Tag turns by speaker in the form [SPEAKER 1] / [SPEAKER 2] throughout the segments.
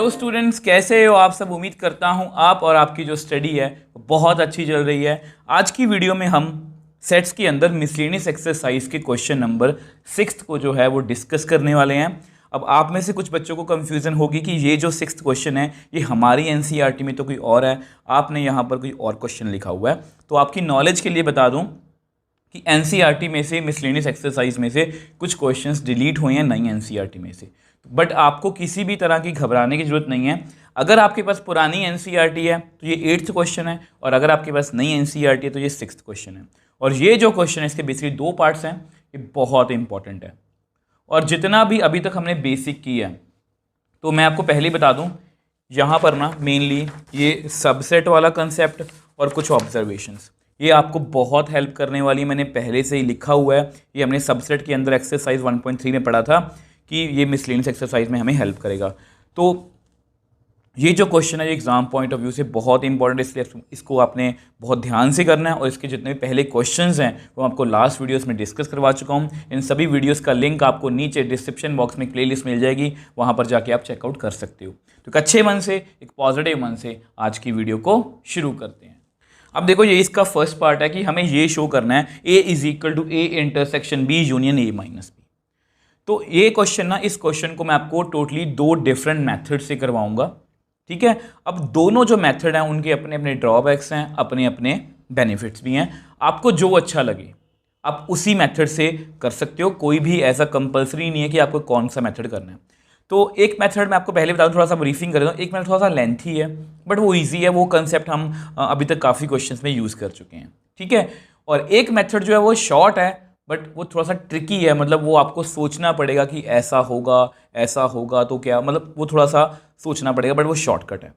[SPEAKER 1] Hello students, कैसे हो आप सब। उम्मीद करता हूं आप और आपकी जो स्टडी है वो बहुत अच्छी चल रही है। आज की वीडियो में हम सेट्स के अंदर मिसलेनियस एक्सरसाइज के क्वेश्चन नंबर 6 को जो है वो डिस्कस करने वाले हैं। अब आप में से कुछ बच्चों को कंफ्यूजन होगी कि ये जो 6th क्वेश्चन है ये हमारी एनसीईआरटी में तो कोई और है, आपने यहाँ पर कोई और क्वेश्चन लिखा हुआ है। तो आपकी नॉलेज के लिए बता दूँ कि एनसीईआरटी में से मिसलेनियस एक्सरसाइज में से कुछ क्वेश्चंस डिलीट हुए हैं नई एनसीईआरटी में से। बट आपको किसी भी तरह की घबराने की जरूरत नहीं है। अगर आपके पास पुरानी एनसीईआरटी है तो ये 8th क्वेश्चन है, और अगर आपके पास नई एनसीईआरटी है तो ये 6th क्वेश्चन है। और ये जो क्वेश्चन है इसके बेसिकली 2 पार्ट्स हैं, ये बहुत इंपॉर्टेंट है। और जितना भी अभी तक हमने बेसिक की है तो मैं आपको पहले ही बता दूं, यहाँ पर ना मेनली ये सबसेट वाला कंसेप्ट और कुछ ऑब्जर्वेशंस ये आपको बहुत हेल्प करने वाली है। मैंने पहले से ही लिखा हुआ है, ये हमने सबसेट के अंदर एक्सरसाइज 1.3 में पढ़ा था कि ये मिसलेनियस एक्सरसाइज में हमें हेल्प करेगा। तो ये जो क्वेश्चन है ये एग्जाम पॉइंट ऑफ व्यू से बहुत इंपॉर्टेंट है, इसलिए इसको आपने बहुत ध्यान से करना है। और इसके जितने भी पहले क्वेश्चंस हैं वो आपको लास्ट वीडियोस में डिस्कस करवा चुका हूँ। इन सभी वीडियोस का लिंक आपको नीचे डिस्क्रिप्शन बॉक्स में प्लेलिस्ट मिल जाएगी, वहाँ पर जाके आप चेकआउट कर सकते हो। तो एक अच्छे मन से, एक पॉजिटिव मन से आज की वीडियो को शुरू करते हैं। अब देखो, ये इसका फर्स्ट पार्ट है कि हमें ये शो करना है A is equal to A intersection B union A minus B। तो ये क्वेश्चन ना, इस क्वेश्चन को मैं आपको टोटली 2 डिफरेंट मेथड से करवाऊंगा, ठीक है। अब दोनों जो मेथड हैं उनके अपने अपने ड्रॉबैक्स हैं, अपने अपने बेनिफिट्स भी हैं। आपको जो अच्छा लगे आप उसी मेथड से कर सकते हो, कोई भी ऐसा कंपलसरी नहीं है कि आपको कौन सा मेथड करना है। तो एक मेथड मैं आपको पहले बता दूं, थोड़ा सा ब्रीफिंग कर दूं। एक मेथड थोड़ा सा लेंथी है बट वो इजी है, वो कंसेप्ट हम अभी तक काफ़ी क्वेश्चंस में यूज़ कर चुके हैं, ठीक है। और एक मेथड जो है वो शॉर्ट है बट वो थोड़ा सा ट्रिकी है, मतलब वो आपको सोचना पड़ेगा कि ऐसा होगा तो क्या, मतलब वो थोड़ा सा सोचना पड़ेगा, बट वो शॉर्टकट है।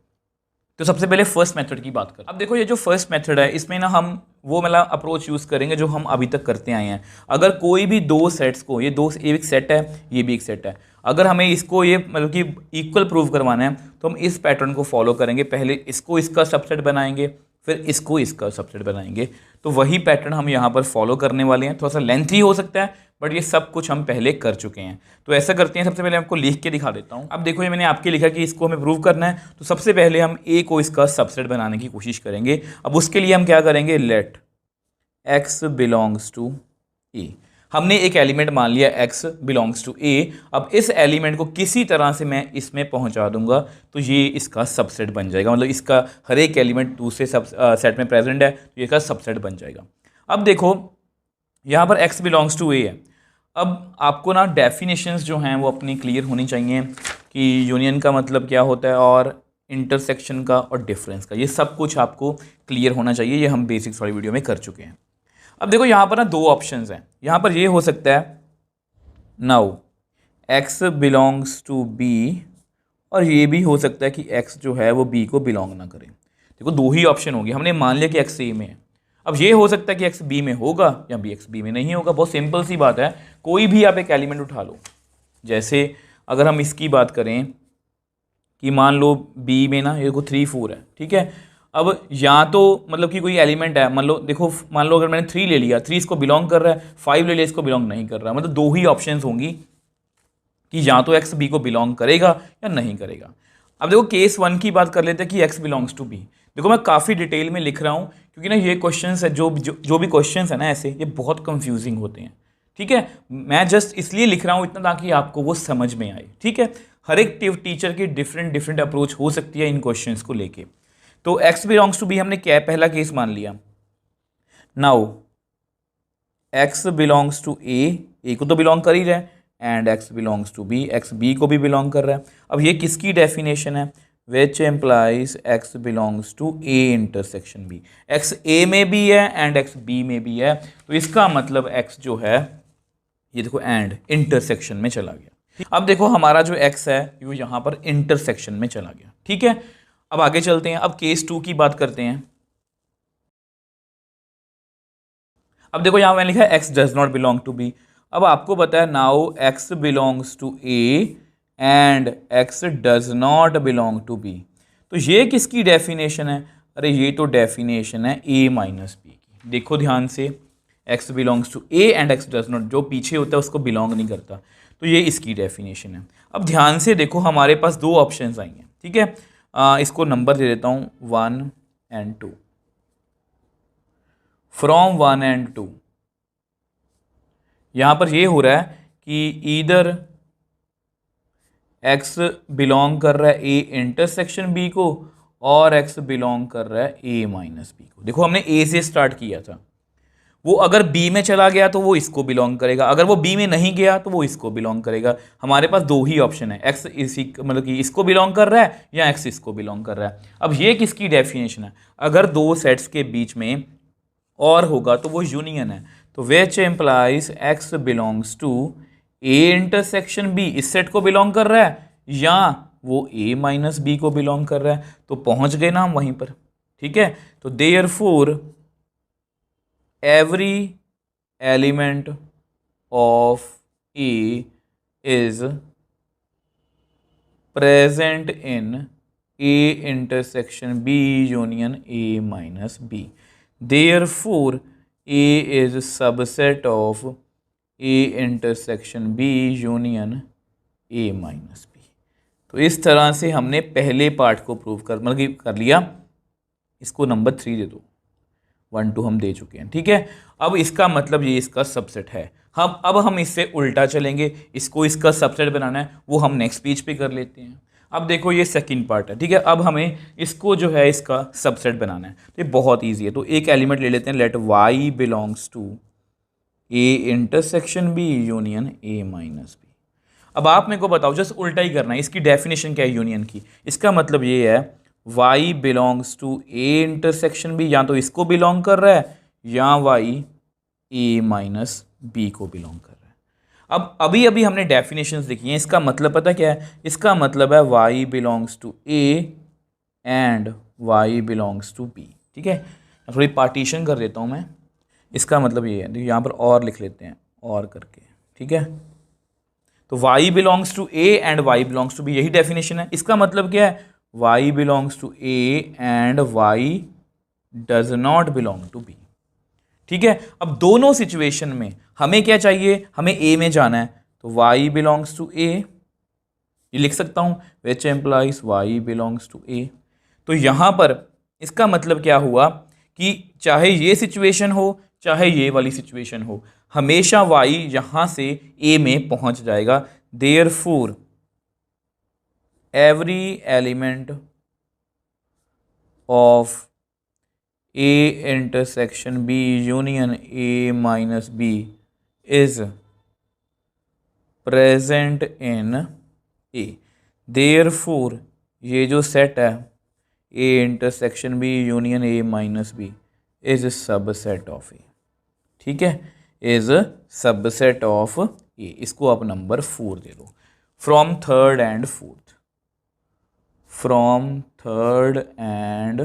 [SPEAKER 1] तो सबसे पहले फर्स्ट मेथड की बात करें। अब देखो, ये जो फर्स्ट मेथड है इसमें ना हम वो मतलब अप्रोच यूज़ करेंगे जो हम अभी तक करते आए हैं। अगर कोई भी 2 सेट्स को, ये 2 एक सेट है, ये भी एक सेट है, अगर हमें इसको ये मतलब कि इक्वल प्रूव करवाना है तो हम इस पैटर्न को फॉलो करेंगे। पहले इसको इसका सबसेट बनाएंगे, फिर इसको इसका सबसेट बनाएंगे। तो वही पैटर्न हम यहाँ पर फॉलो करने वाले हैं। थोड़ा सा लेंथी हो सकता है बट ये सब कुछ हम पहले कर चुके हैं। तो ऐसा करते हैं, सबसे पहले आपको लिख के दिखा देता हूँ। अब देखो, ये मैंने आपके लिखा कि इसको हमें प्रूव करना है, तो सबसे पहले हम A को इसका सबसेट बनाने की कोशिश करेंगे। अब उसके लिए हम क्या करेंगे, let x belongs to A। हमने एक एलिमेंट मान लिया x बिलोंग्स टू A। अब इस एलिमेंट को किसी तरह से मैं इसमें पहुंचा दूंगा तो ये इसका सबसेट बन जाएगा, मतलब इसका हर एक एलिमेंट दूसरे सेट में प्रेजेंट है तो ये इसका सबसेट बन जाएगा। अब देखो, यहाँ पर x बिलोंग्स टू A है। अब आपको ना डेफिनेशंस जो हैं वो अपनी क्लियर होनी चाहिए कि यूनियन का मतलब क्या होता है और इंटरसेक्शन का और डिफरेंस का, ये सब कुछ आपको क्लियर होना चाहिए। ये हम बेसिक्स वाली वीडियो में कर चुके हैं। अब देखो, यहाँ पर ना 2 ऑप्शंस हैं। यहाँ पर ये हो सकता है now x belongs to B, और ये भी हो सकता है कि x जो है वो B को बिलोंग ना करे। देखो, 2 ही ऑप्शन होगी। हमने मान लिया कि x A में है। अब ये हो सकता है कि x B में होगा या x B में नहीं होगा। बहुत सिंपल सी बात है, कोई भी आप एक एलिमेंट उठा लो। जैसे अगर हम इसकी बात करें कि मान लो B में ना ये को 3 4 है, ठीक है। अब या तो मतलब कि कोई एलिमेंट है, मान लो देखो, मान लो अगर मैंने 3 ले लिया, 3 इसको बिलोंग कर रहा है, 5 ले लिया इसको बिलोंग नहीं कर रहा, मतलब 2 ही ऑप्शंस होंगी कि या तो x B को बिलोंग करेगा या नहीं करेगा। अब देखो, केस 1 की बात कर लेते हैं कि x बिलोंग्स टू B। देखो, मैं काफ़ी डिटेल में लिख रहा हूँ क्योंकि ना ये क्वेश्चंस है जो भी क्वेश्चंस है ना ऐसे, ये बहुत कंफ्यूजिंग होते हैं, ठीक है। मैं जस्ट इसलिए लिख रहा हूँ इतना ताकि आपको वो समझ में आए, ठीक है। हर एक टीचर की डिफरेंट अप्रोच हो सकती है इन क्वेश्चंस को लेके। तो x बिलोंग्स टू B हमने क्या पहला केस मान लिया। Now x belongs to A को तो बिलोंग कर ही रहा है, and x belongs to B, x B को भी बिलोंग कर रहा है। अब ये किसकी डेफिनेशन है, which implies x belongs to A intersection B। x A में भी है एंड x B में भी है, तो इसका मतलब x जो है ये देखो एंड इंटरसेक्शन में चला गया। अब देखो, हमारा जो x है वो यहाँ पर इंटरसेक्शन में चला गया, ठीक है। अब आगे चलते हैं, अब केस 2 की बात करते हैं। अब देखो, यहाँ मैंने लिखा है x does not belong to B। अब आपको पता है now x belongs to A and x does not belong to B। तो ये किसकी डेफिनेशन है, अरे ये तो डेफिनेशन है A माइनस B की। देखो ध्यान से, x belongs to A and x does not, जो पीछे होता है उसको बिलोंग नहीं करता, तो ये इसकी डेफिनेशन है। अब ध्यान से देखो, हमारे पास 2 ऑप्शंस आई हैं, ठीक है, इसको नंबर दे देता हूँ 1 and 2। फ्रॉम 1 and 2 यहाँ पर ये हो रहा है कि ईदर x बिलोंग कर रहा है ए इंटरसेक्शन बी को और x बिलोंग कर रहा है a माइनस बी को। देखो हमने a से स्टार्ट किया था, वो अगर b में चला गया तो वो इसको बिलोंग करेगा, अगर वो b में नहीं गया तो वो इसको बिलोंग करेगा। हमारे पास दो ही ऑप्शन है, x इसी मतलब कि इसको बिलोंग कर रहा है या x इसको बिलोंग कर रहा है। अब ये किसकी डेफिनेशन है, अगर दो सेट्स के बीच में और होगा तो वो यूनियन है। तो which implies x belongs to a intersection b, इस सेट को बिलोंग कर रहा है या वो a माइनस बी को बिलोंग कर रहा है। तो पहुंच गए ना हम वहीं पर, ठीक है। तो therefore every element of A is present in A intersection B union A minus B. Therefore, A is subset of A intersection B union A minus B. तो इस तरह से हमने पहले पार्ट को प्रूव कर लिया। इसको नंबर 3 दे दो, 1 2 हम दे चुके हैं, ठीक है। अब इसका मतलब ये इसका सबसेट है। हम इससे उल्टा चलेंगे, इसको इसका सबसेट बनाना है वो हम नेक्स्ट पेज पे कर लेते हैं। अब देखो ये सेकंड पार्ट है, ठीक है। अब हमें इसको जो है इसका सबसेट बनाना है, तो ये बहुत ईजी है। तो एक एलिमेंट ले लेते हैं, let y belongs to a intersection b union a minus b। अब आप मेरे को बताओ, जस्ट उल्टा ही करना है। इसकी डेफिनेशन क्या है यूनियन की, इसका मतलब ये है y belongs to a intersection b, या तो इसको बिलोंग कर रहा है या y a माइनस b को बिलोंग कर रहा है। अब अभी अभी हमने डेफिनेशंस देखी हैं, इसका मतलब पता क्या है, इसका मतलब है y belongs to a and y belongs to b, ठीक है। थोड़ी पार्टीशन कर देता हूँ मैं, इसका मतलब ये है, यहाँ पर और लिख लेते हैं और करके, ठीक है। तो y belongs to a and y belongs to b, यही डेफिनेशन है। इसका मतलब क्या है, y belongs to a and y does not belong to b, ठीक है। अब दोनों सिचुएशन में हमें क्या चाहिए, हमें a में जाना है, तो y बिलोंग्स टू a, ये लिख सकता हूं, which implies y belongs to a। तो यहां पर इसका मतलब क्या हुआ कि चाहे ये सिचुएशन हो चाहे ये वाली सिचुएशन हो, हमेशा y यहां से a में पहुंच जाएगा। Therefore every element of A intersection B union A minus B is present in A. Therefore, ये जो सेट है A intersection B union A minus B is a subset of A, ठीक है, is a subset of A। इसको आप number 4 दे दो, from third and fourth, from third and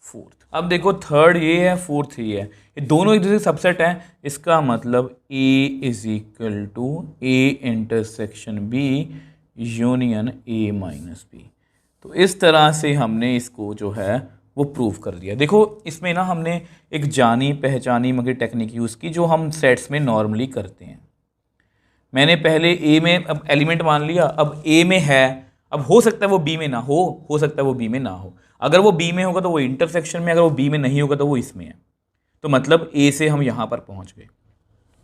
[SPEAKER 1] fourth. अब देखो थर्ड ये है, फोर्थ ये है, ये दोनों एक दूसरे सबसेट हैं। इसका मतलब A is equal to A intersection B union A minus B। तो इस तरह से हमने इसको जो है वो प्रूव कर दिया। देखो इसमें ना हमने एक जानी पहचानी मगर टेक्निक यूज़ की जो हम सेट्स में नॉर्मली करते हैं। मैंने पहले A में अब एलिमेंट मान लिया, अब A में है, अब हो सकता है वो B में ना हो सकता है वो B में ना हो। अगर वो B में होगा तो वो इंटरसेक्शन में, अगर वो B में नहीं होगा तो वो इसमें है। तो मतलब A से हम यहाँ पर पहुँच गए।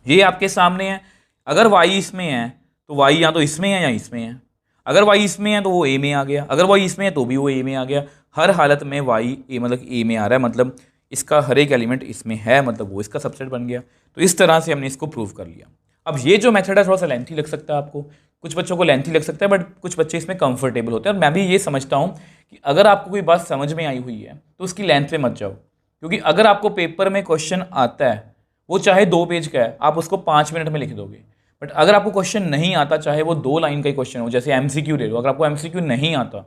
[SPEAKER 1] ये आपके सामने है, अगर Y इसमें है तो Y या तो इसमें है या इसमें है, अगर Y इसमें है तो वो A में आ गया, अगर Y इसमें है तो भी वो A में आ गया। हर हालत में Y A मतलब A में आ रहा है, मतलब इसका हर एक एलिमेंट इसमें है, मतलब वो इसका सबसेट बन गया। तो इस तरह से हमने इसको प्रूव कर लिया। अब ये जो मेथड है थोड़ा सा लेंथी लग सकता है आपको, कुछ बच्चों को लेंथी लग सकता है, बट कुछ बच्चे इसमें कंफर्टेबल होते हैं। और मैं भी ये समझता हूँ कि अगर आपको कोई बात समझ में आई हुई है तो उसकी लेंथ पे मत जाओ, क्योंकि अगर आपको पेपर में क्वेश्चन आता है वो चाहे 2 पेज का है, आप उसको 5 मिनट में लिख दोगे। बट अगर आपको क्वेश्चन नहीं आता, चाहे वो 2 लाइन का ही क्वेश्चन हो, जैसे MCQ ले लो, अगर आपको MCQ नहीं आता,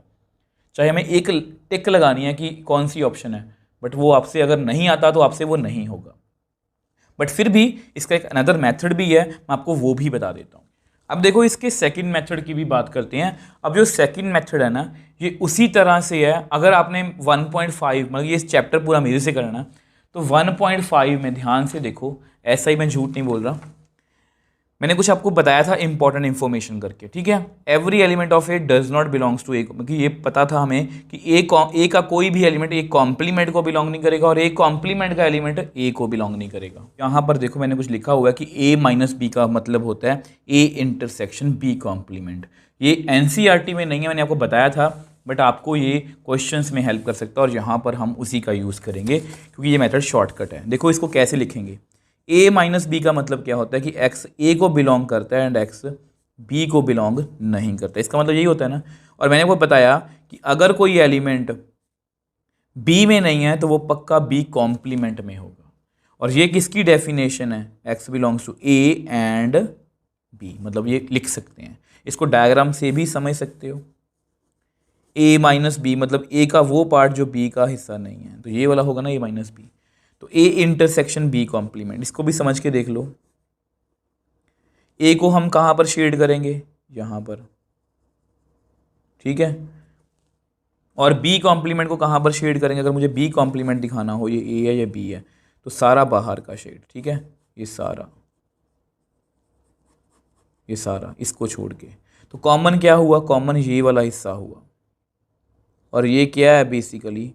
[SPEAKER 1] चाहे हमें एक टिक लगानी है कि कौन सी ऑप्शन है, बट वो आपसे अगर नहीं आता तो आपसे वो नहीं होगा। बट फिर भी इसका एक अनदर मेथड भी है, मैं आपको वो भी बता देता हूँ। अब देखो इसके सेकंड मेथड की भी बात करते हैं। अब जो सेकंड मेथड है ना, ये उसी तरह से है। अगर आपने 1.5 मतलब ये चैप्टर पूरा मेरे से करना, तो 1.5 में ध्यान से देखो, ऐसा ही मैं झूठ नहीं बोल रहा, मैंने कुछ आपको बताया था इंपॉर्टेंट इन्फॉर्मेशन करके, ठीक है। Every element of A does not belongs to A, क्योंकि ये पता था हमें कि ए का कोई भी एलिमेंट ए कॉम्प्लीमेंट को बिलोंग नहीं करेगा और ए कॉम्प्लीमेंट का एलिमेंट ए को बिलोंग नहीं करेगा। यहाँ पर देखो मैंने कुछ लिखा हुआ है कि ए माइनस बी का मतलब होता है ए इंटरसेक्शन बी कॉम्प्लीमेंट। ये एनसीईआरटी में नहीं है, मैंने आपको बताया था, बट आपको ये क्वेश्चंस में हेल्प कर सकता है और यहाँ पर हम उसी का यूज़ करेंगे क्योंकि ये मेथड शॉर्टकट है। देखो इसको कैसे लिखेंगे, ए माइनस बी का मतलब क्या होता है कि एक्स ए को बिलोंग करता है एंड एक्स बी को बिलोंग नहीं करता, इसका मतलब यही होता है ना। और मैंने आपको बताया कि अगर कोई एलिमेंट बी में नहीं है तो वो पक्का बी कॉम्प्लीमेंट में होगा। और ये किसकी डेफिनेशन है, x belongs to A and B, मतलब ये लिख सकते हैं, इसको डायग्राम से भी समझ सकते हो। ए माइनस बी मतलब ए का वो पार्ट जो बी का हिस्सा नहीं है, तो ये वाला होगा ना ए माइनस बी, तो ए इंटरसेक्शन बी कॉम्प्लीमेंट, इसको भी समझ के देख लो। ए को हम कहाँ पर शेड करेंगे, यहाँ पर, ठीक है। और बी कॉम्प्लीमेंट को कहाँ पर शेड करेंगे, अगर मुझे बी कॉम्प्लीमेंट दिखाना हो, ये ए है या बी है, तो सारा बाहर का शेड, ठीक है, ये सारा इसको छोड़ के, तो कॉमन क्या हुआ, कॉमन ये वाला हिस्सा हुआ। और ये क्या है, बेसिकली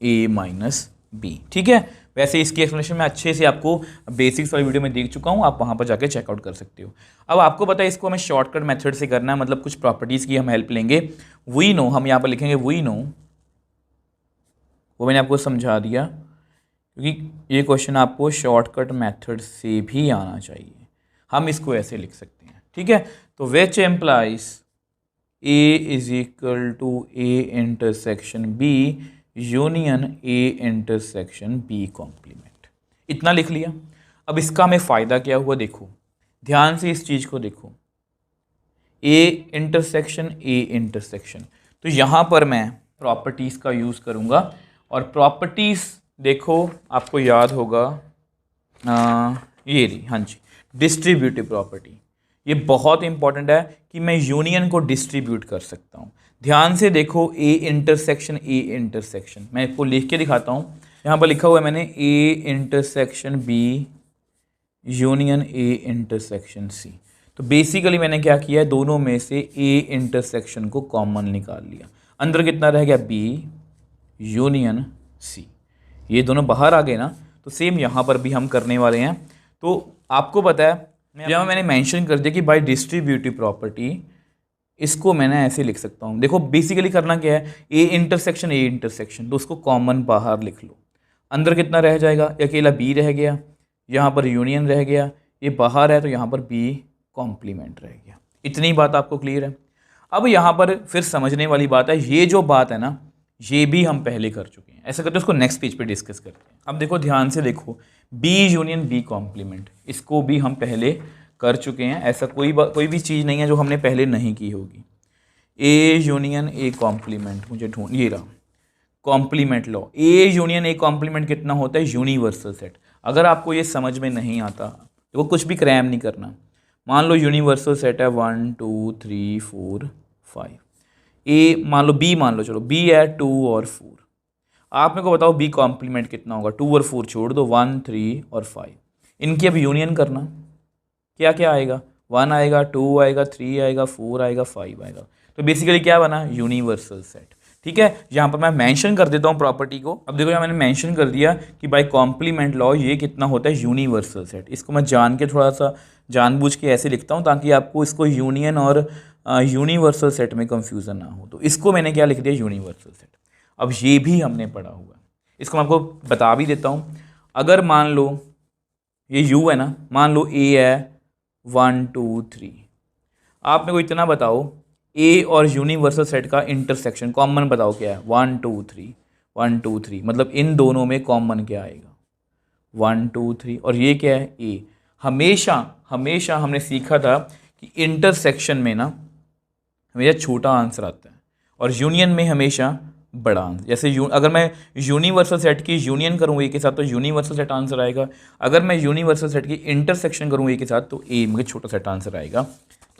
[SPEAKER 1] ए माइनस बी, ठीक है। वैसे इसकी एक्सप्लेनेशन मैं अच्छे से आपको बेसिक्स वाली वीडियो में देख चुका हूँ, आप वहाँ पर जाके चेकआउट कर सकते हो। अब आपको पता है इसको हमें शॉर्टकट मेथड से करना है, मतलब कुछ प्रॉपर्टीज़ की हम हेल्प लेंगे। वी नो, हम यहाँ पर लिखेंगे वी नो, वो मैंने आपको समझा दिया क्योंकि ये क्वेश्चन आपको शॉर्टकट मेथड से भी आना चाहिए। हम इसको ऐसे लिख सकते हैं, ठीक है। तो which implies A is equal to A intersection B union A intersection B complement, इतना लिख लिया। अब इसका हमें फ़ायदा क्या हुआ, देखो ध्यान से इस चीज़ को देखो, ए इंटरसेक्शन, तो यहाँ पर मैं प्रॉपर्टीज़ का यूज़ करूँगा। और प्रॉपर्टीज़ देखो आपको याद होगा, ये रही, हाँ जी, डिस्ट्रीब्यूटिव प्रॉपर्टी। ये बहुत इंपॉर्टेंट है कि मैं यूनियन को डिस्ट्रीब्यूट कर सकता हूँ। ध्यान से देखो, ए इंटरसेक्शन, मैं इसको लिख के दिखाता हूँ। यहाँ पर लिखा हुआ है मैंने A intersection B union A intersection C. तो बेसिकली मैंने क्या किया है, दोनों में से ए इंटरसेक्शन को कॉमन निकाल लिया। अंदर कितना रह गया, बी यूनियन सी, ये दोनों बाहर आ गए ना। तो सेम यहाँ पर भी हम करने वाले हैं। तो आपको पता है यहाँ मैंने मेंशन कर दिया कि बाय डिस्ट्रीब्यूटिव प्रॉपर्टी, इसको मैंने ऐसे लिख सकता हूँ। देखो बेसिकली करना क्या है, ए इंटरसेक्शन, तो उसको कॉमन बाहर लिख लो। अंदर कितना रह जाएगा, अकेला बी रह गया, यहाँ पर यूनियन रह गया, ये बाहर है तो यहाँ पर बी कॉम्प्लीमेंट रह गया। इतनी बात आपको क्लियर है। अब यहाँ पर फिर समझने वाली बात है, ये जो बात है ना, ये भी हम पहले कर चुके हैं। ऐसा करते हैं उसको नेक्स्ट पेज पे डिस्कस करते हैं। अब देखो ध्यान से देखो, बी यूनियन बी कॉम्प्लीमेंट, इसको भी हम पहले कर चुके हैं। ऐसा कोई भी चीज़ नहीं है जो हमने पहले नहीं की होगी। ए यूनियन ए कॉम्प्लीमेंट, मुझे ढूंढ, ये रहा complement law. A union A complement कितना होता है, यूनिवर्सल सेट। अगर आपको ये समझ में नहीं आता, देखो कुछ भी क्रैम नहीं करना। मान लो यूनिवर्सल सेट है 1 2 3 4 5, ए मान लो, बी मान लो, चलो बी है 2 और 4। आप मेरे को बताओ बी कॉम्प्लीमेंट कितना होगा, 2 और 4 छोड़ दो, 1 3 और 5। इनकी अब यूनियन करना, क्या क्या आएगा, 1 आएगा, 2 आएगा, 3 आएगा, 4 आएगा, 5 आएगा। तो बेसिकली क्या बना, यूनिवर्सल सेट, ठीक है। यहाँ पर मैं मेंशन कर देता हूँ प्रॉपर्टी को। अब देखो यहाँ मैंने मेंशन कर दिया कि बाय कॉम्प्लीमेंट लॉ ये कितना होता है, यूनिवर्सल सेट। इसको मैं जान के थोड़ा सा जानबूझ के ऐसे लिखता हूँ ताकि आपको इसको यूनियन और यूनिवर्सल सेट में कंफ्यूजन ना हो। तो इसको मैंने क्या लिख दिया, यूनिवर्सल सेट। अब ये भी हमने पढ़ा हुआ है, इसको मैं आपको बता भी देता हूँ। अगर मान लो ये यू है ना, मान लो ए है 1 2 3, आप मेरे को इतना बताओ ए और यूनिवर्सल सेट का इंटरसेक्शन कॉमन बताओ क्या है, 1 2 3 1 2 3, मतलब इन दोनों में कॉमन क्या आएगा, 1 2 3। और ये क्या है, ए। हमेशा हमने सीखा था कि इंटरसेक्शन में ना हमेशा छोटा आंसर आता है और यूनियन में हमेशा बड़ा आंसर। जैसे अगर मैं यूनिवर्सल सेट की यूनियन करूँ ए के साथ तो यूनिवर्सल सेट आंसर आएगा। अगर मैं यूनिवर्सल सेट की इंटरसेक्शन करूँ ए के साथ तो ए में छोटा सेट आंसर आएगा।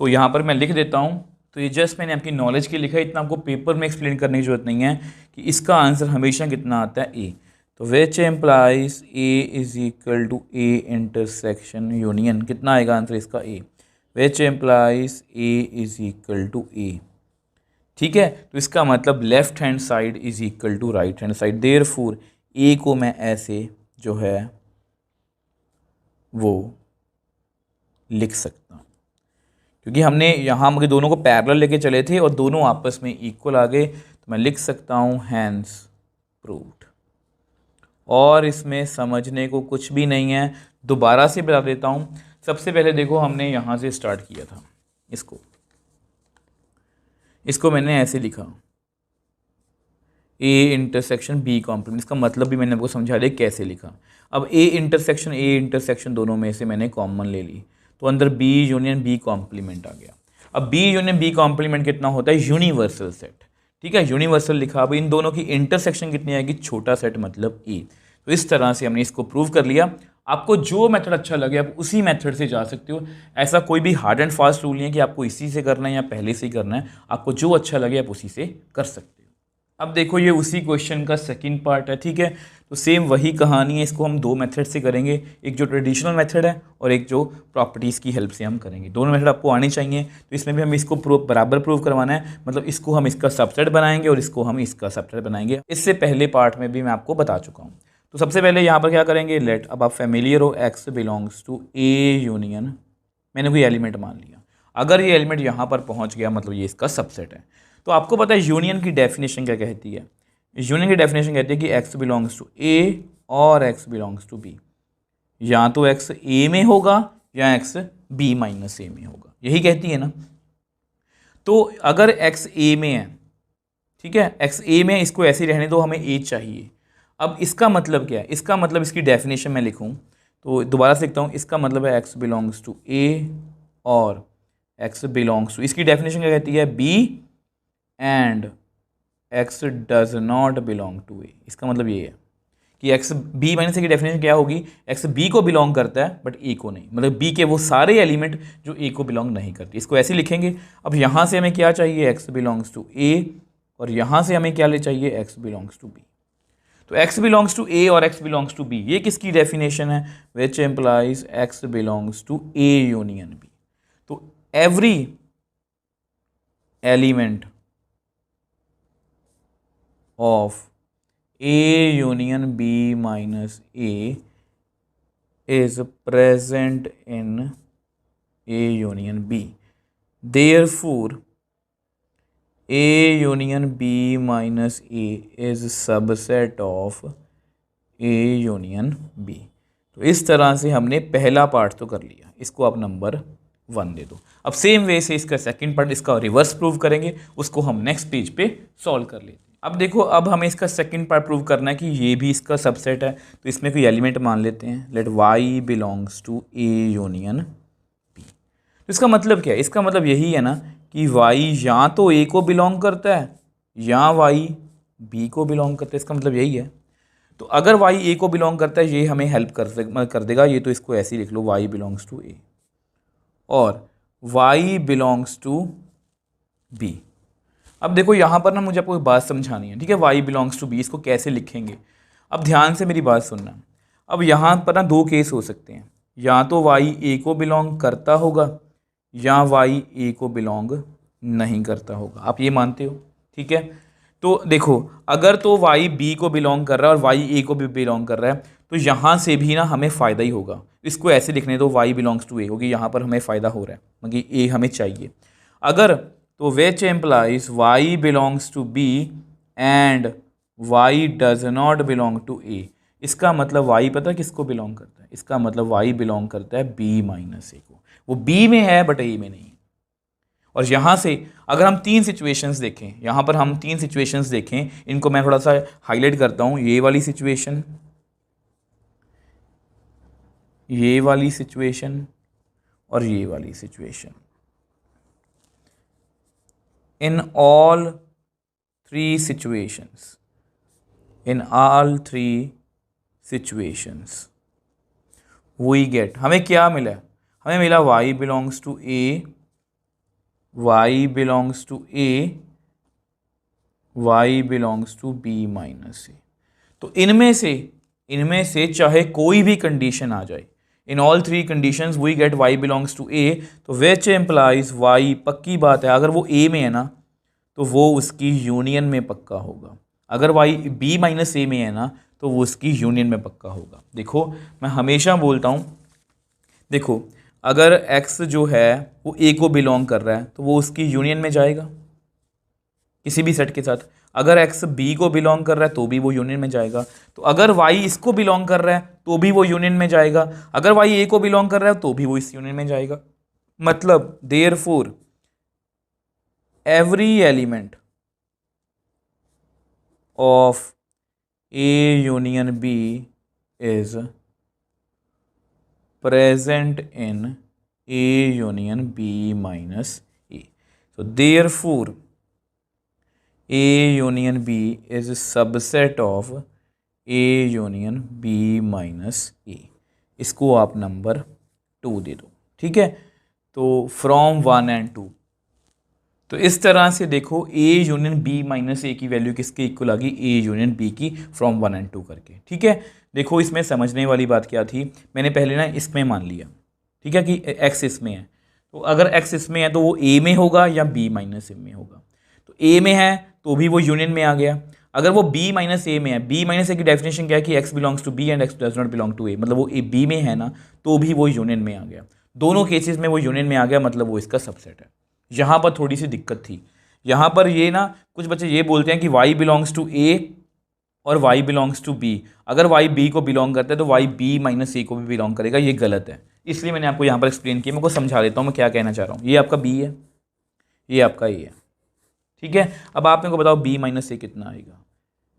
[SPEAKER 1] तो यहाँ पर मैं लिख देता हूँ। तो ये जस्ट मैंने आपकी नॉलेज के लिखा है, इतना आपको पेपर में एक्सप्लेन करने की जरूरत नहीं है कि इसका आंसर हमेशा कितना आता है, ए। तो which implies A is equal to A intersection union, कितना आएगा आंसर इसका A, which implies A is equal to A. ठीक है, तो इसका मतलब left hand side is equal to right hand side, therefore A को मैं ऐसे जो है वो लिख सकता हूँ, क्योंकि हमने यहाँ मुझे दोनों को पैरेलल लेके चले थे और दोनों आपस में इक्वल आ गए, तो मैं लिख सकता हूँ हैंस प्रूव्ड। और इसमें समझने को कुछ भी नहीं है, दोबारा से बता देता हूँ। सबसे पहले देखो हमने यहाँ से स्टार्ट किया था, इसको मैंने ऐसे लिखा ए इंटरसेक्शन बी कॉम्प्लीमेंट, इसका मतलब भी मैंने आपको समझा दिया कैसे लिखा। अब ए इंटरसेक्शन दोनों में से मैंने कॉमन ले ली, तो अंदर बी यूनियन बी कॉम्प्लीमेंट आ गया। अब बी यूनियन बी कॉम्प्लीमेंट कितना होता है, यूनिवर्सल सेट। ठीक है, यूनिवर्सल लिखा। अब इन दोनों की इंटरसेक्शन कितनी आएगी, छोटा सेट मतलब ई। तो इस तरह से हमने इसको प्रूव कर लिया। आपको जो मेथड अच्छा लगे आप उसी मेथड से जा सकते हो, ऐसा कोई भी हार्ड एंड फास्ट रूल नहीं है कि आपको इसी से करना है या पहले से ही करना है, आपको जो अच्छा लगे आप उसी से कर सकते हो। अब देखो ये उसी क्वेश्चन का सेकंड पार्ट है। ठीक है, तो सेम वही कहानी है, इसको हम दो मेथड से करेंगे, एक जो ट्रेडिशनल मेथड है और एक जो प्रॉपर्टीज़ की हेल्प से हम करेंगे। दोनों मेथड आपको आनी चाहिए, तो इसमें भी हम इसको बराबर प्रूव करवाना है, मतलब इसको हम इसका सबसेट बनाएंगे और इसको हम इसका सबसेट बनाएंगे। इससे पहले पार्ट में भी मैं आपको बता चुका हूँ। तो सबसे पहले यहाँ पर क्या करेंगे, लेट, अब आप फेमिलियर हो, x belongs to A union, मैंने कोई एलिमेंट मान लिया, अगर ये एलिमेंट यहाँ पर पहुँच गया मतलब ये इसका सबसेट है। तो आपको पता है यूनियन की डेफिनेशन क्या कहती है, यूनियन की डेफिनेशन कहती है कि एक्स बिलोंग्स टू ए और एक्स बिलोंग्स टू बी, या तो एक्स ए में होगा या एक्स बी माइनस ए में होगा, यही कहती है ना। तो अगर एक्स ए में है, ठीक है, एक्स ए में, इसको ऐसे ही रहने दो, हमें ए चाहिए। अब इसका मतलब क्या है, इसका मतलब इसकी डेफिनेशन मैं लिखूं तो दोबारा से लिखता हूँ, इसका मतलब है एक्स बिलोंग्स टू ए और एक्स बिलोंग्स टू, इसकी डेफिनेशन क्या कहती है, B and X does not belong to A. इसका मतलब ये है कि एक्स बी माइनस ए की डेफिनेशन क्या होगी, एक्स बी को बिलोंग करता है बट ए को नहीं, मतलब बी के वो सारे एलिमेंट जो ए को बिलोंग नहीं करते, इसको ऐसे लिखेंगे। अब यहाँ से हमें क्या चाहिए, एक्स बिलोंग्स टू ए, और यहाँ से हमें क्या ले चाहिए, एक्स बिलोंग्स टू बी। तो एक्स बिलोंग्स टू ए और एक्स बिलोंग्स टू बी, ये किसकी डेफिनेशन है, which implies X belongs to A union B. तो every element of A union B minus A is present in A union B. Therefore, A union B minus A is subset of A union B. तो इस तरह से हमने पहला part तो कर लिया, इसको आप नंबर 1 दे दो। अब सेम वे से इसका सेकंड पार्ट, इसका रिवर्स प्रूव करेंगे, उसको हम नेक्स्ट पेज पे सॉल्व कर लेते हैं। अब देखो, अब हमें इसका सेकंड पार्ट प्रूव करना है कि ये भी इसका सबसेट है, तो इसमें कोई एलिमेंट मान लेते हैं, let y belongs to A union B. तो इसका मतलब क्या है, इसका मतलब यही है ना कि वाई या तो ए को बिलोंग करता है या वाई बी को बिलोंग करता है, इसका मतलब यही है। तो अगर वाई ए को बिलोंग करता है, ये हमें हेल्प कर देगा, ये तो इसको ऐसे ही लिख लो, वाई बिलोंग्स टू ए और वाई बिलोंग्स टू बी। अब देखो यहाँ पर ना मुझे आपको एक बात समझानी है, ठीक है, वाई बिलोंग्स टू बी, इसको कैसे लिखेंगे। अब ध्यान से मेरी बात सुनना। अब यहाँ पर ना दो केस हो सकते हैं, या तो वाई ए को बिलोंग करता होगा या वाई ए को बिलोंग नहीं करता होगा, आप ये मानते हो, ठीक है। तो देखो, अगर तो वाई बी को बिलोंग कर रहा है और वाई ए को भी बिलोंग कर रहा है, तो यहाँ से भी ना हमें फ़ायदा ही होगा। इसको ऐसे लिखने दो, वाई बिलोंग्स टू ए, क्योंकि यहाँ पर हमें फ़ायदा हो रहा है, क्योंकि ए हमें चाहिए। अगर तो which implies Y belongs to B and Y does not belong to A, इसका मतलब वाई पता किसको बिलोंग करता है, इसका मतलब वाई बिलोंग करता है बी माइनस ए को, वो बी में है बट ए में नहीं। और यहाँ से अगर हम तीन सिचुएशंस देखें, यहाँ पर हम तीन सिचुएशंस देखें, इनको मैं थोड़ा सा हाईलाइट करता हूँ, ये वाली सिचुएशन, ये वाली सिचुएशन और ये वाली situation. In all three situations, we get, हमें क्या मिला, हमें मिला y belongs to A, y belongs to A, y belongs to B minus A। तो इनमें से चाहे कोई भी कंडीशन आ जाए, in all three conditions we get y belongs to a, तो विच एम्प्लाइज y, पक्की बात है अगर वो a में है ना तो वो उसकी यूनियन में पक्का होगा। अगर y b माइनस ए में है ना तो वो उसकी यूनियन में पक्का होगा। देखो मैं हमेशा बोलता हूँ, देखो अगर x जो है वो a को बिलोंग कर रहा है तो वो उसकी यूनियन में जाएगा किसी भी सेट के साथ। अगर x b को बिलोंग कर रहा है तो भी वो यूनियन में जाएगा। तो अगर y इसको बिलोंग कर रहा है तो भी वो यूनियन में जाएगा। अगर y a को बिलोंग कर रहा है तो भी वो इस यूनियन में जाएगा। मतलब therefore every element of a union b is present in A union B minus A. So therefore A union B is a subset of A union B minus A. इसको आप नंबर 2 दे दो, ठीक है। तो from 1 and 2, तो इस तरह से देखो A यूनियन B माइनस ए की वैल्यू किसके इक्वल आ गई, A यूनियन B की फ्रॉम 1 एंड 2 करके, ठीक है। देखो इसमें समझने वाली बात क्या थी, मैंने पहले ना इसमें मान लिया, ठीक है, कि x इसमें है। तो अगर x इसमें है तो वो A में होगा या B माइनस ए में होगा। तो A में है तो भी वो यूनियन में आ गया। अगर वो B माइनस ए में है, B माइनस ए की डेफिनेशन क्या है कि x belongs to B and x does not belong to A, मतलब वो B में है ना तो भी वो यूनियन में आ गया। दोनों केसेस में वो यूनियन में आ गया, मतलब वो इसका सबसेट है। यहाँ पर थोड़ी सी दिक्कत थी, यहाँ पर ये ना कुछ बच्चे ये बोलते हैं कि y बिलोंग्स टू A और y बिलोंग्स टू B। अगर y B को बिलोंग करता है तो y B माइनस ए को भी बिलोंग करेगा, ये गलत है। इसलिए मैंने आपको यहाँ पर एक्सप्लेन किया, मैं को समझा देता हूँ मैं क्या कहना चाह रहा हूँ। ये आपका B है, ये आपका A है, ठीक है। अब आप मेरे को बताओ B माइनस ए कितना आएगा।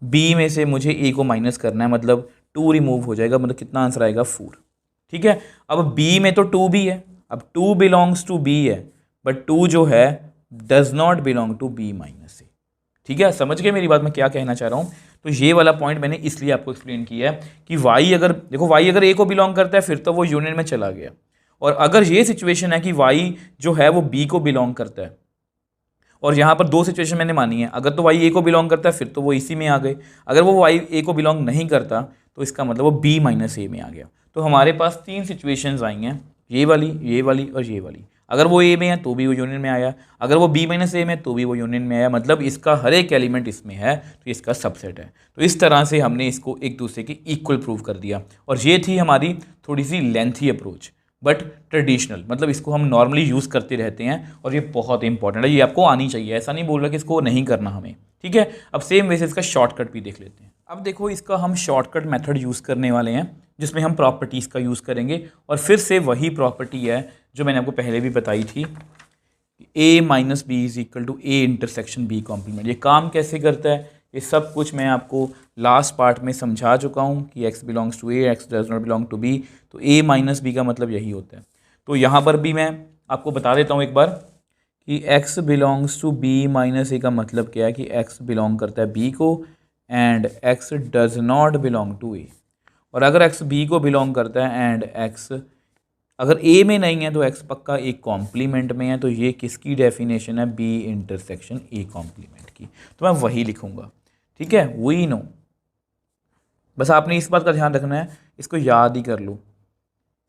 [SPEAKER 1] B में से मुझे A को माइनस करना है, मतलब 2 रिमूव हो जाएगा, मतलब कितना आंसर आएगा 4, ठीक है। अब B में तो 2 भी है, अब 2 बिलोंग्स टू B है, बट 2 जो है does not belong to B minus A, ठीक है। समझ गए मेरी बात, मैं क्या कहना चाह रहा हूँ। तो ये वाला पॉइंट मैंने इसलिए आपको एक्सप्लेन किया है कि y अगर देखो y अगर A को बिलोंग करता है फिर तो वो यूनियन में चला गया, और अगर ये सिचुएशन है कि y जो है वो B को बिलोंग करता है, और यहाँ पर दो सिचुएशन मैंने मानी है, अगर तो y A को बिलोंग करता है फिर तो वो इसी में आ गए, अगर वो y A को बिलोंग नहीं करता तो इसका मतलब वो B माइनस ए में आ गया। तो हमारे पास 3 सिचुएशंस आई हैं, ये वाली और ये वाली। अगर वो A में है तो भी वो यूनियन में आया, अगर वो B माइनस ए में तो भी वो यूनियन में आया, मतलब इसका हर एक एलिमेंट इसमें है तो इसका सबसेट है। तो इस तरह से हमने इसको एक दूसरे के इक्वल प्रूव कर दिया, और ये थी हमारी थोड़ी सी लेंथी अप्रोच बट ट्रेडिशनल, मतलब इसको हम नॉर्मली यूज़ करते रहते हैं और ये बहुत इंपॉर्टेंट है, ये आपको आनी चाहिए। ऐसा नहीं बोल रहा कि इसको नहीं करना हमें, ठीक है। अब सेम वैसे इसका शॉर्टकट भी देख लेते हैं। अब देखो इसका हम शॉर्टकट मेथड यूज़ करने वाले हैं जिसमें हम प्रॉपर्टीज़ का यूज़ करेंगे, और फिर से वही प्रॉपर्टी है जो मैंने आपको पहले भी बताई थी, A minus B is equal to A intersection B complement. ये काम कैसे करता है ये सब कुछ मैं आपको लास्ट पार्ट में समझा चुका हूँ कि x belongs to A, x does not belong to B, तो A माइनस बी का मतलब यही होता है। तो यहाँ पर भी मैं आपको बता देता हूँ एक बार कि x belongs to B minus A का मतलब क्या है कि x बिलोंग करता है B को and x does not belong to A, और अगर x B को बिलोंग करता है एंड x अगर A में नहीं है तो x पक्का एक कॉम्प्लीमेंट में है। तो ये किसकी डेफिनेशन है, B इंटरसेक्शन A कॉम्प्लीमेंट की। तो मैं वही लिखूंगा, ठीक है, वी नो। बस आपने इस बात का ध्यान रखना है, इसको याद ही कर लो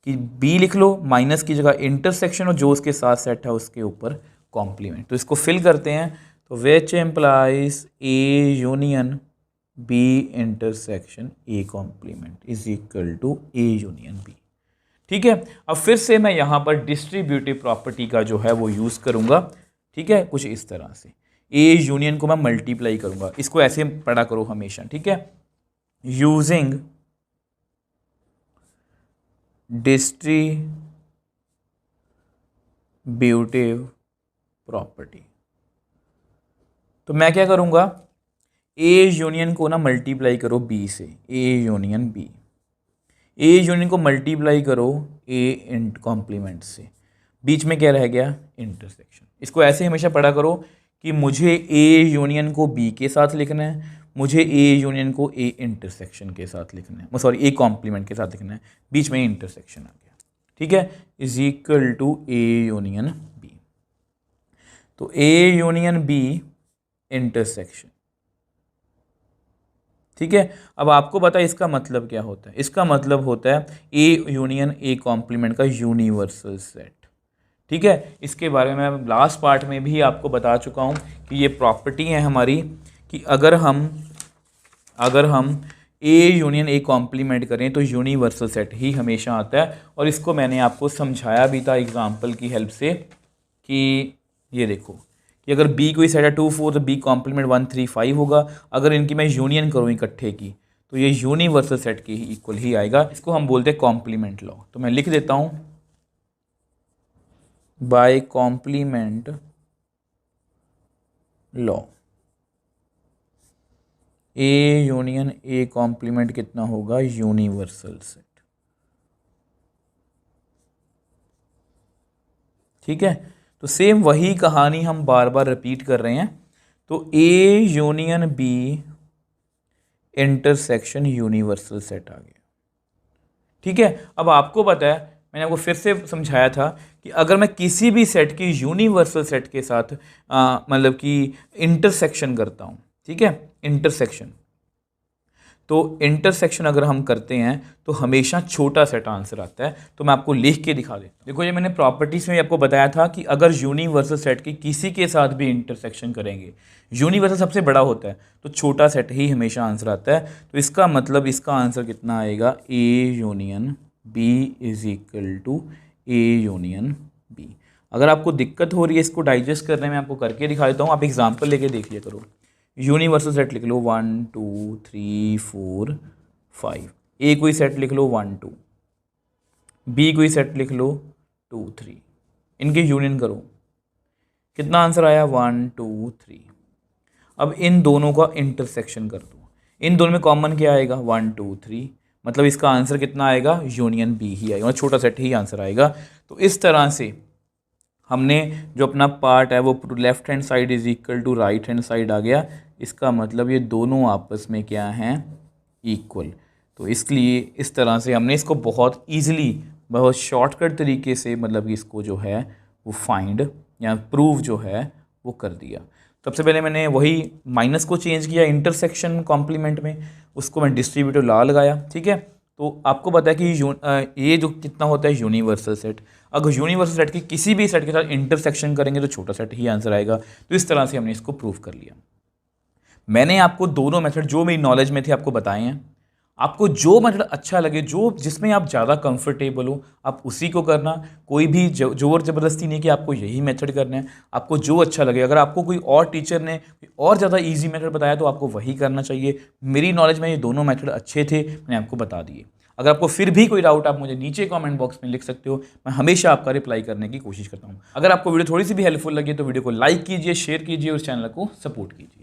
[SPEAKER 1] कि B लिख लो माइनस की जगह इंटरसेक्शन, और जो उसके साथ सेट है उसके ऊपर कॉम्प्लीमेंट। तो इसको फिल करते हैं, तो which implies A union B intersection A complement is equal to A union B, ठीक है। अब फिर से मैं यहाँ पर डिस्ट्रीब्यूटिव प्रॉपर्टी का जो है वो यूज़ करूँगा, ठीक है, कुछ इस तरह से। ए यूनियन को मैं मल्टीप्लाई करूँगा, इसको ऐसे पढ़ा करो हमेशा, ठीक है। यूजिंग डिस्ट्रीब्यूटिव प्रॉपर्टी, तो मैं क्या करूँगा, ए यूनियन को ना मल्टीप्लाई करो बी से, A union B, A union को मल्टीप्लाई करो ए इंट कॉम्प्लीमेंट से, बीच में क्या रह गया, इंटरसेक्शन। इसको ऐसे हमेशा पढ़ा करो कि मुझे ए यूनियन को बी के साथ लिखना है, मुझे ए यूनियन को ए इंटरसेक्शन के साथ लिखना है, सॉरी ए कॉम्प्लीमेंट के साथ लिखना है, बीच में इंटरसेक्शन आ गया, ठीक है, is equal to A union B. तो ए यूनियन बी इंटरसेक्शन, ठीक है। अब आपको पता है इसका मतलब क्या होता है, इसका मतलब होता है ए यूनियन ए कॉम्प्लीमेंट का यूनिवर्सल सेट। ठीक है, इसके बारे में मैं लास्ट पार्ट में भी आपको बता चुका हूँ कि ये प्रॉपर्टी है हमारी कि अगर हम ए यूनियन ए कॉम्प्लीमेंट करें तो यूनिवर्सल सेट ही हमेशा आता है। और इसको मैंने आपको समझाया भी था एग्जांपल की हेल्प से कि ये देखो कि अगर बी कोई सेट है 2 4 तो बी कॉम्प्लीमेंट 1 3 5 होगा। अगर इनकी मैं यूनियन करूँ इकट्ठे की तो ये यूनिवर्सल सेट के ही इक्वल ही आएगा। इसको हम बोलते हैं कॉम्प्लीमेंट लॉ। तो मैं लिख देता हूँ by complement law A union A complement कितना होगा, यूनिवर्सल सेट। ठीक है, तो सेम वही कहानी हम बार बार रिपीट कर रहे हैं। तो A union B intersection universal set आ गया। ठीक है, अब आपको पता है मैंने आपको फिर से समझाया था कि अगर मैं किसी भी सेट की यूनिवर्सल सेट के साथ मतलब कि इंटरसेक्शन करता हूँ, ठीक है, इंटरसेक्शन, तो इंटरसेक्शन अगर हम करते हैं तो हमेशा छोटा सेट आंसर आता है। तो मैं आपको लिख के दिखा देता हूँ। देखो ये मैंने प्रॉपर्टीज़ में आपको बताया था कि अगर यूनिवर्सल सेट की किसी के साथ भी इंटरसेक्शन करेंगे, यूनिवर्सल सबसे बड़ा होता है तो छोटा सेट ही हमेशा आंसर आता है। तो इसका मतलब इसका आंसर कितना आएगा, A union B is equal to A union B. अगर आपको दिक्कत हो रही है इसको डाइजेस्ट करने में, आपको करके दिखा देता हूँ, आप एग्जाम्पल लेके देख लिया करो। यूनिवर्सल सेट लिख लो 1 2 3 4 5, ए कोई सेट लिख लो 1 2, बी कोई सेट लिख लो 2 3, इनके यूनियन करो, कितना आंसर आया 1 2 3। अब इन दोनों का इंटरसेक्शन कर दो, इन दोनों में कॉमन क्या आएगा 1 2 3, मतलब इसका आंसर कितना आएगा, यूनियन बी ही आएगा, छोटा सेट ही आंसर आएगा। तो इस तरह से हमने जो अपना पार्ट है वो left hand side is equal to right hand side आ गया। इसका मतलब ये दोनों आपस में क्या हैं, इक्वल। तो इसलिए इस तरह से हमने इसको बहुत ईजिली, बहुत शॉर्टकट तरीके से मतलब कि इसको जो है वो फाइंड या प्रूव जो है वो कर दिया। सबसे पहले मैंने वही माइनस को चेंज किया इंटरसेक्शन कॉम्प्लीमेंट में, उसको मैं डिस्ट्रीब्यूटिव लॉ लगाया। ठीक है, तो आपको पता है कि ये जो कितना होता है यूनिवर्सल सेट, अगर यूनिवर्सल सेट की किसी भी सेट के साथ इंटरसेक्शन करेंगे तो छोटा सेट ही आंसर आएगा। तो इस तरह से हमने इसको प्रूव कर लिया। मैंने आपको दोनों मेथड जो मेरी नॉलेज में थे आपको बताए हैं। आपको जो मेथड अच्छा लगे, जो जिसमें आप ज़्यादा कंफर्टेबल हो, आप उसी को करना। कोई भी जोर ज़बरदस्ती नहीं कि आपको यही मेथड करना है, आपको जो अच्छा लगे। अगर आपको कोई और टीचर ने और ज़्यादा इजी मेथड बताया तो आपको वही करना चाहिए। मेरी नॉलेज में ये दोनों मेथड अच्छे थे, मैंने आपको बता दिए। अगर आपको फिर भी कोई डाउट आप मुझे नीचे कमेंट बॉक्स में लिख सकते हो, मैं हमेशा आपका रिप्लाई करने की कोशिश करता हूँ। अगर आपको वीडियो थोड़ी सी भी हेल्पफुल लगी तो वीडियो को लाइक कीजिए, शेयर कीजिए और चैनल को सपोर्ट कीजिए।